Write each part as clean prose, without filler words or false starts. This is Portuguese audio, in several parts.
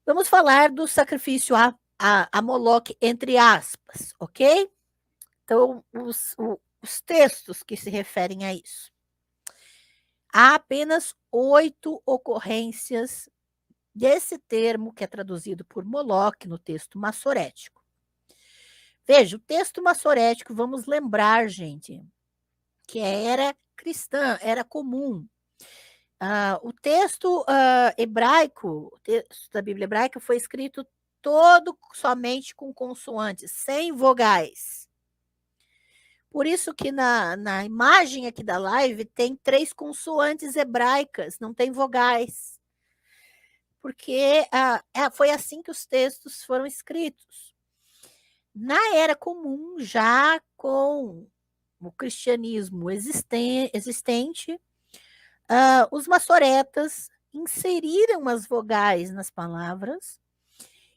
Vamos falar do sacrifício a Moloque, entre aspas, ok? Então, os textos que se referem a isso. Há apenas 8 ocorrências desse termo, que é traduzido por Moloque no texto massorético. Veja, o texto massorético, vamos lembrar, gente, que era cristã, era comum. O texto hebraico, o texto da Bíblia hebraica, foi escrito todo somente com consoantes, sem vogais. Por isso que na imagem aqui da live tem 3 consoantes hebraicas, não tem vogais. Porque foi assim que os textos foram escritos. Na era comum, já com o cristianismo existente, os maçoretas inseriram as vogais nas palavras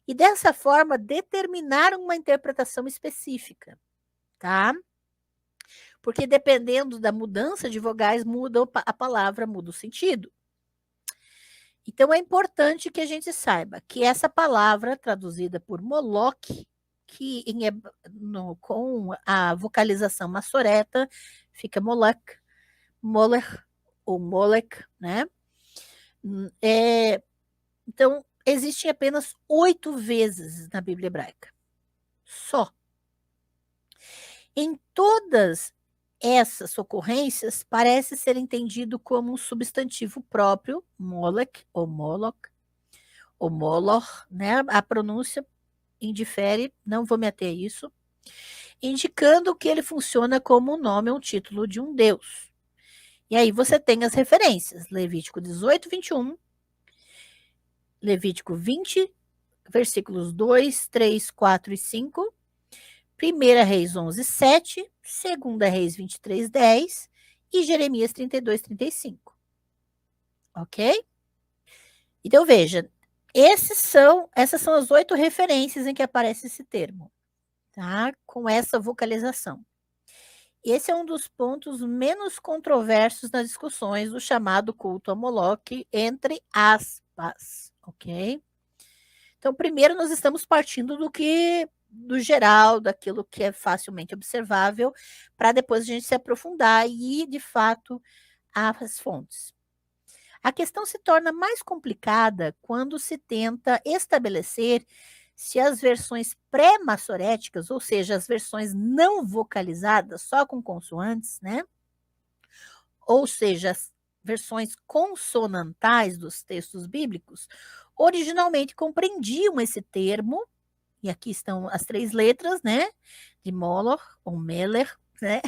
e, dessa forma, determinaram uma interpretação específica, tá? Porque, dependendo da mudança de vogais, muda a palavra, muda o sentido. Então, é importante que a gente saiba que essa palavra, traduzida por Moloque, que com a vocalização massoreta, fica Molek, Moler ou Molek, né? Então, existem apenas 8 vezes na Bíblia hebraica. Só. Em todas essas ocorrências, parece ser entendido como um substantivo próprio, Molek ou Moloch, ou Molor, né? A pronúncia indifere, não vou me ater a isso, indicando que ele funciona como um nome ou um título de um deus. E aí você tem as referências, Levítico 18, 21, Levítico 20, versículos 2, 3, 4 e 5, 1 Reis 11, 7, 2 Reis 23, 10 e Jeremias 32, 35. Ok? Então, veja, essas são as 8 referências em que aparece esse termo, tá? Com essa vocalização. Esse é um dos pontos menos controversos nas discussões do chamado culto a Moloque, entre aspas, ok? Então, primeiro nós estamos partindo do geral, daquilo que é facilmente observável, para depois a gente se aprofundar e ir, de fato, às fontes. A questão se torna mais complicada quando se tenta estabelecer se as versões pré-massoréticas, ou seja, as versões não vocalizadas, só com consoantes, né? Ou seja, as versões consonantais dos textos bíblicos, originalmente compreendiam esse termo, e aqui estão as 3 letras, né? De Molor, ou Meller, né?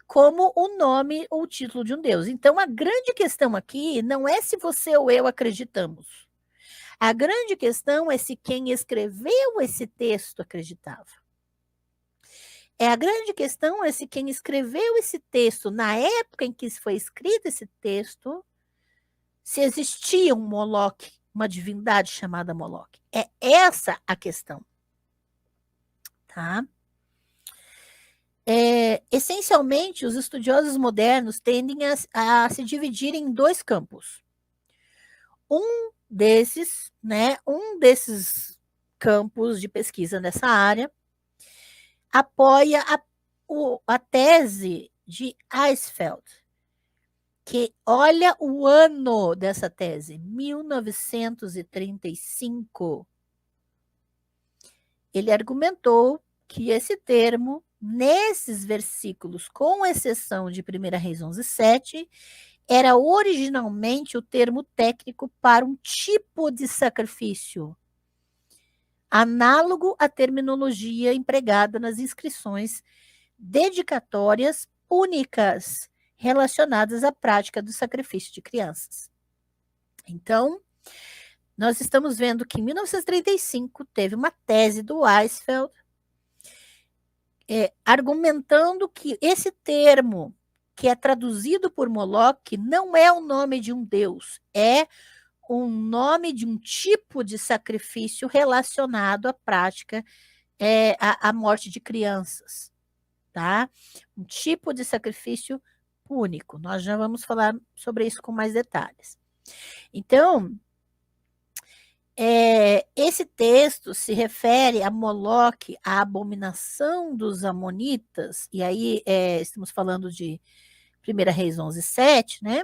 Como o nome ou o título de um deus. Então, a grande questão aqui não é se você ou eu acreditamos. A grande questão é se quem escreveu esse texto acreditava. A grande questão é se quem escreveu esse texto, na época em que foi escrito esse texto, se existia um Moloque, uma divindade chamada Moloque. É essa a questão. Tá? Essencialmente, os estudiosos modernos tendem a se dividir em 2 campos. Um desses campos de pesquisa nessa área apoia a tese de Eisfeld, que olha o ano dessa tese, 1935. Ele argumentou que esse termo, nesses versículos, com exceção de 1 Reis 11, 7, era originalmente o termo técnico para um tipo de sacrifício, análogo à terminologia empregada nas inscrições dedicatórias únicas relacionadas à prática do sacrifício de crianças. Então, nós estamos vendo que em 1935 teve uma tese do Eisfeld argumentando que esse termo, que é traduzido por Moloque, não é o nome de um deus, é um nome de um tipo de sacrifício relacionado à prática, à morte de crianças, tá? Um tipo de sacrifício único. Nós já vamos falar sobre isso com mais detalhes. Então, esse texto se refere a Moloque, a abominação dos amonitas, e aí estamos falando de 1 Reis 11:7, né?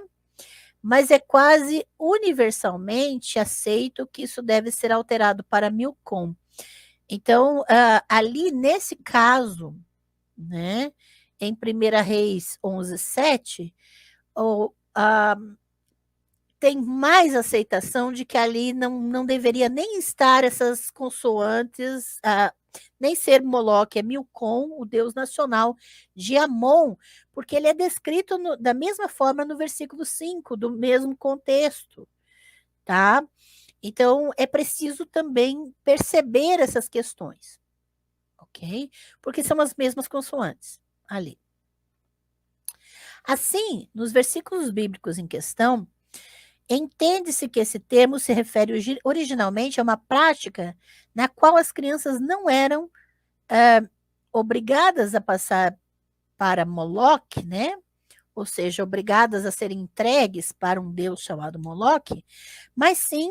Mas é quase universalmente aceito que isso deve ser alterado para Milcom. Então, ali nesse caso, né, em 1 Reis 11:7, tem mais aceitação de que ali não deveria nem estar essas consoantes, nem ser Moloque, é Milcom, o deus nacional de Amon, porque ele é descrito da mesma forma no versículo 5, do mesmo contexto, tá? Então, é preciso também perceber essas questões, ok? Porque são as mesmas consoantes ali. Assim, nos versículos bíblicos em questão, entende-se que esse termo se refere originalmente a uma prática na qual as crianças não eram obrigadas a passar para Moloque, né? Ou seja, obrigadas a serem entregues para um deus chamado Moloque, mas sim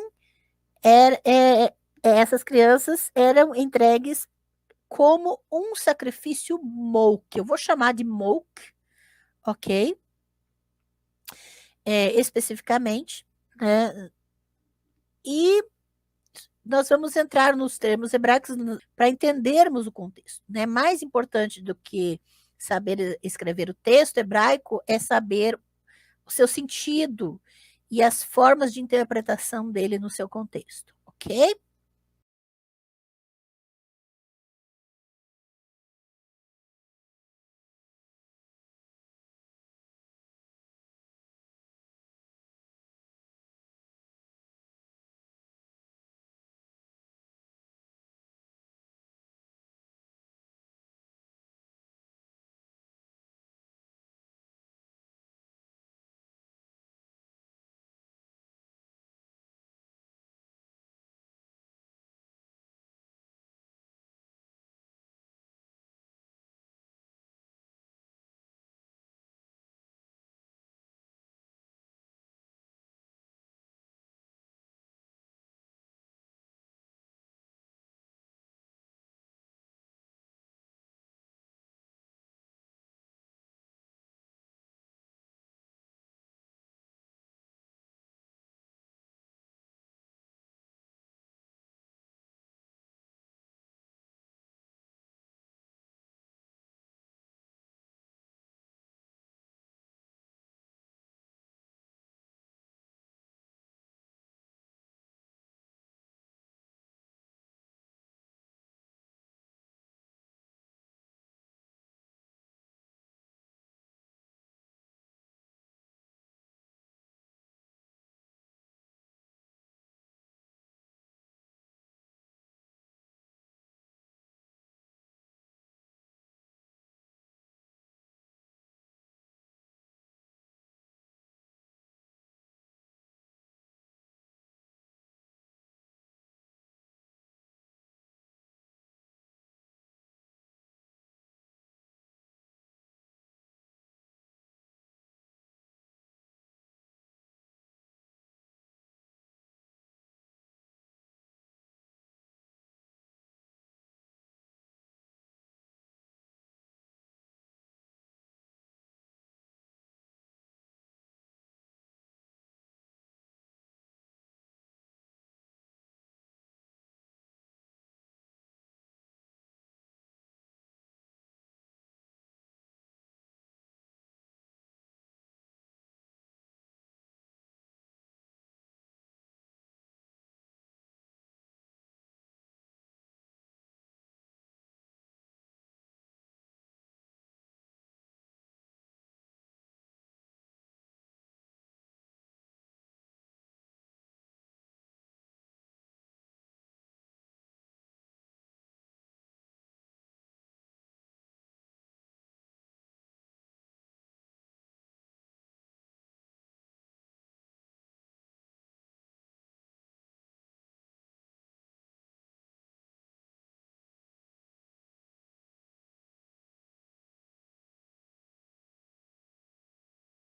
essas crianças eram entregues como um sacrifício Molk. Eu vou chamar de Molk, ok? Especificamente, né? E nós vamos entrar nos termos hebraicos para entendermos o contexto, né? Mais importante do que saber escrever o texto hebraico é saber o seu sentido e as formas de interpretação dele no seu contexto, ok?